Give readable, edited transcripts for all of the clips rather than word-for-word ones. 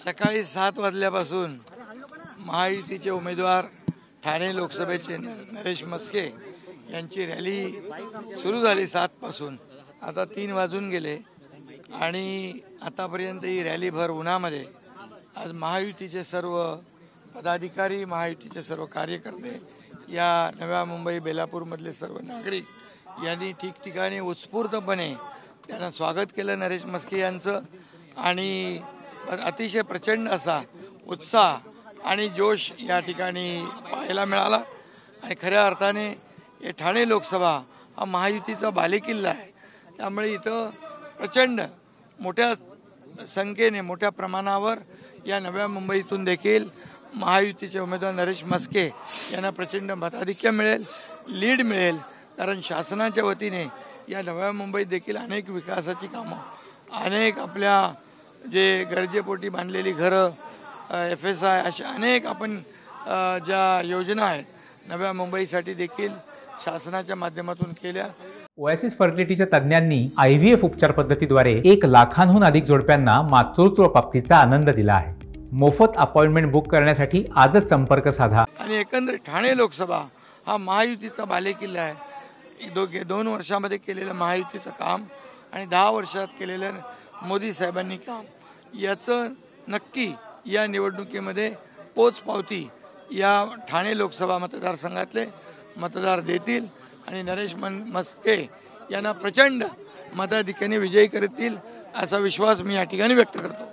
सकाळी 7 वाजल्यापासून महायुतीचे उमेदवार ठाणे लोकसभेचे नरेश म्हस्के यांची रॅली सुरू झाली 7 पासून. आता 3 वाजून गेले आणि आतापर्यंत ही रॅली भर उन्हामध्ये आज महायुतीचे सर्व पदाधिकारी, महायुतीचे सर्व कार्यकर्ते, या नव्या मुंबई बेलापूरमधले सर्व नागरिक यांनी ठिकठिकाणी उत्स्फूर्तपणे त्यांना स्वागत केलं नरेश म्हस्के यांचं. आणि अतिशय प्रचंड असा उत्साह आणि जोश या ठिकाणी पाहायला मिळाला. आणि खऱ्या अर्थाने हे ठाणे लोकसभा हा महायुतीचा बालेकिल्ला आहे. त्यामुळे इथं प्रचंड मोठ्या संख्येने, मोठ्या प्रमाणावर या नव्या मुंबईतून देखील महायुतीचे उमेदवार नरेश म्हस्के यांना प्रचंड मताधिक्य मिळेल, लीड मिळेल. कारण शासनाच्या वतीने या नव्या मुंबईत देखील अनेक विकासाची कामं, अनेक आपल्या जे गरजेपोटी बांधलेली घरं, FSI अशा अनेक आपण ज्या योजना आहेत नव्या मुंबईसाठी देखील शासनाच्या माध्यमातून केल्या. ओएसिस फर्टिलिटीच्या तज्ञांनी IVF उपचार पद्धतीद्वारे 1 लाखांहून अधिक जोडप्यांना मातृत्व प्राप्तीचा आनंद दिला आहे. मोफत अपॉइंटमेंट बुक करण्यासाठी आजच संपर्क साधा. आणि एकंदरीत ठाणे लोकसभा हा महायुतीचा बालेकिल्ला आहे. 2 वर्षामध्ये केलेलं महायुतीचं काम आणि 10 वर्षात केलेलं मोदी साहेबांनी काम याचं नक्की या निवडणुकीमध्ये पोचपावती या ठाणे लोकसभा मतदारसंघातले मतदार देतील आणि नरेश म्हस्के यांना प्रचंड मताधिक्याने विजयी करतील असा विश्वास मी या ठिकाणी व्यक्त करतो.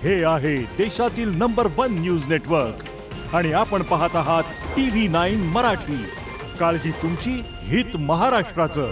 हे आहे देशातील नंबर 1 न्यूज नेटवर्क आणि आपण पाहत आहात TV9 मराठी. काळजी तुमची, हित महाराष्ट्राचं.